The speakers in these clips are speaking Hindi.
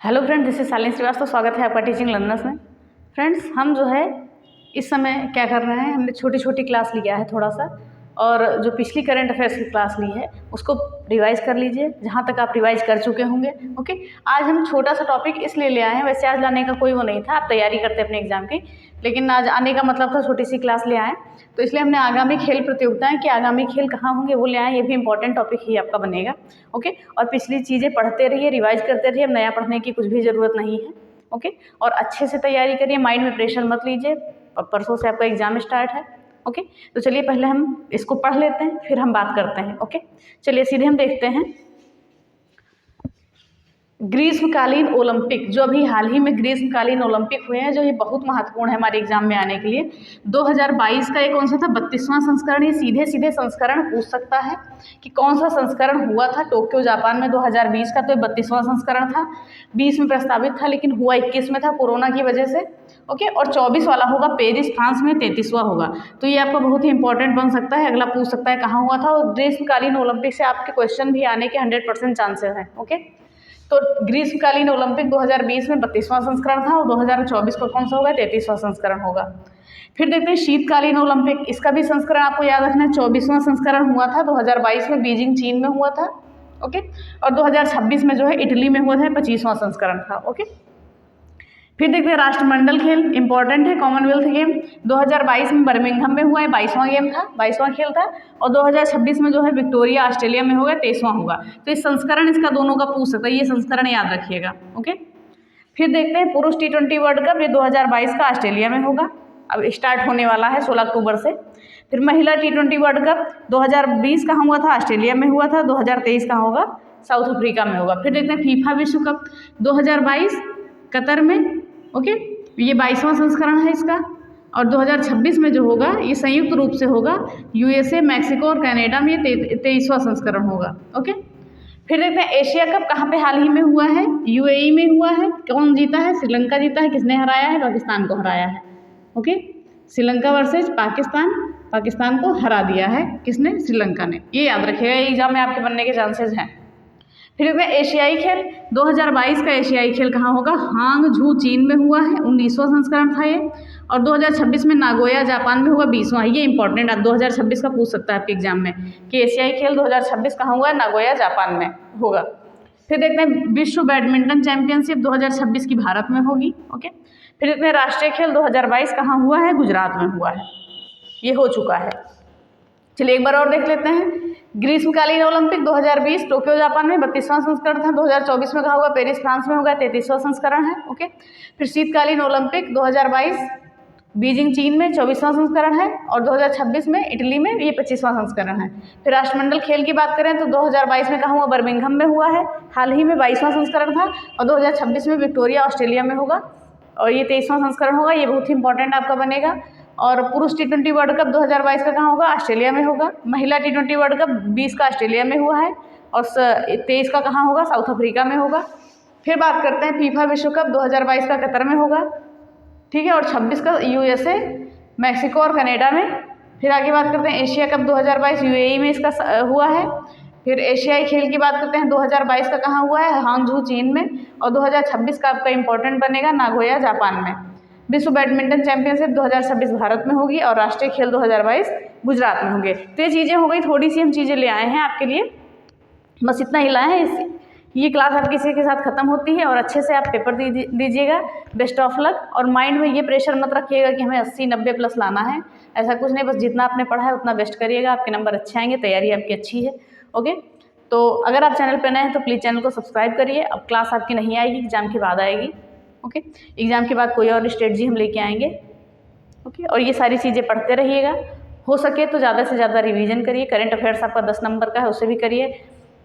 Hello friends, this is Shalini Srivastava. स्वागत है आपका टीचिंग लर्नर्स में। फ्रेंड्स, हम जो है इस समय क्या कर रहे हैं, हमने छोटी छोटी क्लास लिया है थोड़ा सा, और जो पिछली करंट अफेयर्स की क्लास ली है उसको रिवाइज कर लीजिए जहाँ तक आप रिवाइज कर चुके होंगे। ओके, आज हम छोटा सा टॉपिक इसलिए ले आए हैं, वैसे आज लाने का कोई वो नहीं था, आप तैयारी करते अपने एग्जाम की, लेकिन आज आने का मतलब था छोटी सी क्लास ले आए, तो इसलिए हमने आगामी खेल प्रतियोगिताएं कि आगामी खेल कहाँ होंगे वो ले आए। ये भी इंपॉर्टेंट टॉपिक ही आपका बनेगा। ओके, और पिछली चीज़ें पढ़ते रहिए, रिवाइज करते रहिए, अब नया पढ़ने की कुछ भी ज़रूरत नहीं है। ओके, और अच्छे से तैयारी करिए, माइंड में प्रेशर मत लीजिए, परसों से आपका एग्जाम स्टार्ट है। ओके, तो चलिए पहले हम इसको पढ़ लेते हैं, फिर हम बात करते हैं। ओके, चलिए सीधे हम देखते हैं ग्रीष्मकालीन ओलंपिक, जो अभी हाल ही में ग्रीष्मकालीन ओलंपिक हुए हैं, जो ये बहुत महत्वपूर्ण है हमारे एग्जाम में आने के लिए। 2022 का ये कौन सा था, 32वां संस्करण। ये सीधे सीधे संस्करण पूछ सकता है कि कौन सा संस्करण हुआ था टोक्यो जापान में 2020 का, तो ये 32वां संस्करण था। 20 में प्रस्तावित था लेकिन हुआ 21 में था कोरोना की वजह से। ओके, और 24 वाला होगा पेरिस फ्रांस में, 33वां होगा। तो ये आपका बहुत ही इंपॉर्टेंट बन सकता है। अगला पूछ सकता है कहाँ हुआ था, और ग्रीष्मकालीन ओलंपिक से आपके क्वेश्चन भी आने के 100% चांसेस हैं। ओके, तो ग्रीष्मकालीन ओलंपिक 2020 में 32वां संस्करण था, और 2024 का कौन सा होगा, 33वां संस्करण होगा। फिर देखते हैं शीतकालीन ओलंपिक, इसका भी संस्करण आपको याद रखना है, 24वां संस्करण हुआ था 2022 में, बीजिंग चीन में हुआ था। ओके, और 2026 में जो है इटली में हुआ था, 25वां संस्करण था। ओके, फिर देखते हैं राष्ट्रमंडल खेल, इंपॉर्टेंट है, कॉमनवेल्थ गेम 2022 में बर्मिंघम में हुआ है, 22वां गेम था, 22वां खेल था, और 2026 में जो है विक्टोरिया ऑस्ट्रेलिया में होगा, 23वां होगा। तो इस संस्करण इसका दोनों का पूछ सकता है, ये संस्करण याद रखिएगा। ओके, फिर देखते हैं पुरुष T20 वर्ल्ड कप, ये 2022 का ऑस्ट्रेलिया में होगा, अब स्टार्ट होने वाला है 16 अक्टूबर से। फिर महिला T20 वर्ल्ड कप 2020 कहाँ हुआ था, ऑस्ट्रेलिया में हुआ था, 2023 कहाँ होगा, साउथ अफ्रीका में होगा। फिर देखते हैं फीफा विश्व कप 2022 कतर में। ओके, ये 22वां संस्करण है इसका, और 2026 में जो होगा ये संयुक्त रूप से होगा USA, मैक्सिको और कनाडा में, ये 23वां संस्करण होगा। ओके, फिर देखते हैं एशिया कप कहाँ पे हाल ही में हुआ है, UAE में हुआ है। कौन जीता है, श्रीलंका जीता है। किसने हराया है, पाकिस्तान को हराया है। ओके, श्रीलंका वर्सेज पाकिस्तान, पाकिस्तान को हरा दिया है किसने, श्रीलंका ने। ये याद रखिएगा, एग्जाम में आपके बनने के चांसेस हैं। फिर देखते हैं एशियाई खेल 2022 का एशियाई खेल कहाँ होगा, हांगझू चीन में हुआ है, 19वां संस्करण था ये, और 2026 में नागोया जापान में होगा, 20वां। ये इंपॉर्टेंट, आप 2026 का पूछ सकता है आपके एग्जाम में कि एशियाई खेल 2026 कहाँ हुआ है, नागोया जापान में होगा। फिर देखते हैं विश्व बैडमिंटन चैंपियनशिप 2026 की भारत में होगी। ओके, फिर देखते हैं राष्ट्रीय खेल 2022 कहाँ हुआ है, गुजरात में हुआ है, ये हो चुका है। चलिए एक बार और देख लेते हैं, ग्रीष्मकालीन ओलंपिक 2020 टोक्यो जापान में 32वां संस्करण था, 2024 में कहाँ होगा, पेरिस फ्रांस में होगा, 33वां संस्करण है। ओके, फिर शीतकालीन ओलंपिक 2022 बीजिंग चीन में, 24वां संस्करण है, और 2026 में इटली में, ये 25वां संस्करण है। फिर राष्ट्रमंडल खेल की बात करें तो 2022 में कहाँ हुआ, बर्मिंघम में हुआ है, हाल ही में 22वां संस्करण था, और 2026 में विक्टोरिया ऑस्ट्रेलिया में होगा, और ये 23वां संस्करण होगा। ये बहुत ही इंपॉर्टेंट आपका बनेगा। और पुरुष T20 वर्ल्ड कप 2022 का कहाँ होगा, ऑस्ट्रेलिया में होगा। महिला T20 वर्ल्ड कप 20 का ऑस्ट्रेलिया में हुआ है, और 23 का कहाँ होगा, साउथ अफ्रीका में होगा। फिर बात करते हैं फीफा विश्व कप 2022 का कतर में होगा, ठीक है, और 26 का USA, मैक्सिको और कनाडा में। फिर आगे बात करते हैं एशिया कप 2022 UAE में इसका हुआ है। फिर एशियाई खेल की बात करते हैं 2022 का कहाँ हुआ है, हांगझू चीन में, और 2026 का आपका इंपॉर्टेंट बनेगा नागोया जापान में। विश्व बैडमिंटन चैंपियनशिप 2026 भारत में होगी, और राष्ट्रीय खेल 2022 गुजरात में होंगे। तो ये चीज़ें हो गई, थोड़ी सी हम चीज़ें ले आए हैं आपके लिए, बस इतना ही लाए हैं। ये क्लास आपकी इसी के साथ ख़त्म होती है, और अच्छे से आप पेपर दीजिएगा। बेस्ट ऑफ लक, और माइंड में ये प्रेशर मत रखिएगा कि हमें 80-90 प्लस लाना है, ऐसा कुछ नहीं, बस जितना आपने पढ़ा है उतना बेस्ट करिएगा, आपके नंबर अच्छे आएंगे, तैयारी आपकी अच्छी है। ओके, तो अगर आप चैनल पर नए हैं तो प्लीज़ चैनल को सब्सक्राइब करिए। अब क्लास आपकी नहीं आएगी, एग्जाम के बाद आएगी। ओके, एग्जाम के बाद कोई और स्ट्रेटजी हम लेके आएंगे। ओके, और ये सारी चीज़ें पढ़ते रहिएगा, हो सके तो ज़्यादा से ज़्यादा रिवीजन करिए। करंट अफेयर्स आपका 10 नंबर का है, उससे भी करिए,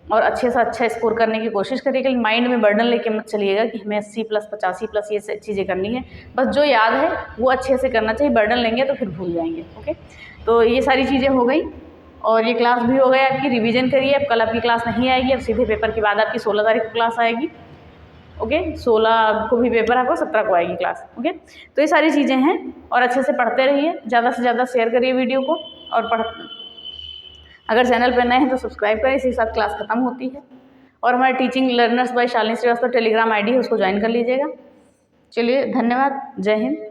और अच्छे से अच्छा स्कोर करने की कोशिश करिए। लेकिन माइंड में बर्डन लेके मत चलिएगा कि हमें 80 प्लस 85 प्लस ये चीज़ें करनी है। बस जो याद है वो अच्छे से करना चाहिए, बर्डन लेंगे तो फिर भूल जाएंगे। ओके, तो ये सारी चीज़ें हो गई, और ये क्लास भी हो गई आपकी। रिवीजन करिए, अब कल आपकी क्लास नहीं आएगी, अब सीधे पेपर के बाद आपकी 16 तारीख को क्लास आएगी। ओके, 16 को भी पेपर आपको, 17 को आएगी क्लास। ओके, तो ये सारी चीज़ें हैं, और अच्छे से पढ़ते रहिए, ज़्यादा से ज़्यादा शेयर करिए वीडियो को, और अगर चैनल पर नए हैं तो सब्सक्राइब करें। इसी के साथ क्लास ख़त्म होती है। और हमारे teaching learners by Shalini Srivastava Telegram ID है, उसको ज्वाइन कर लीजिएगा। चलिए धन्यवाद, जय हिंद।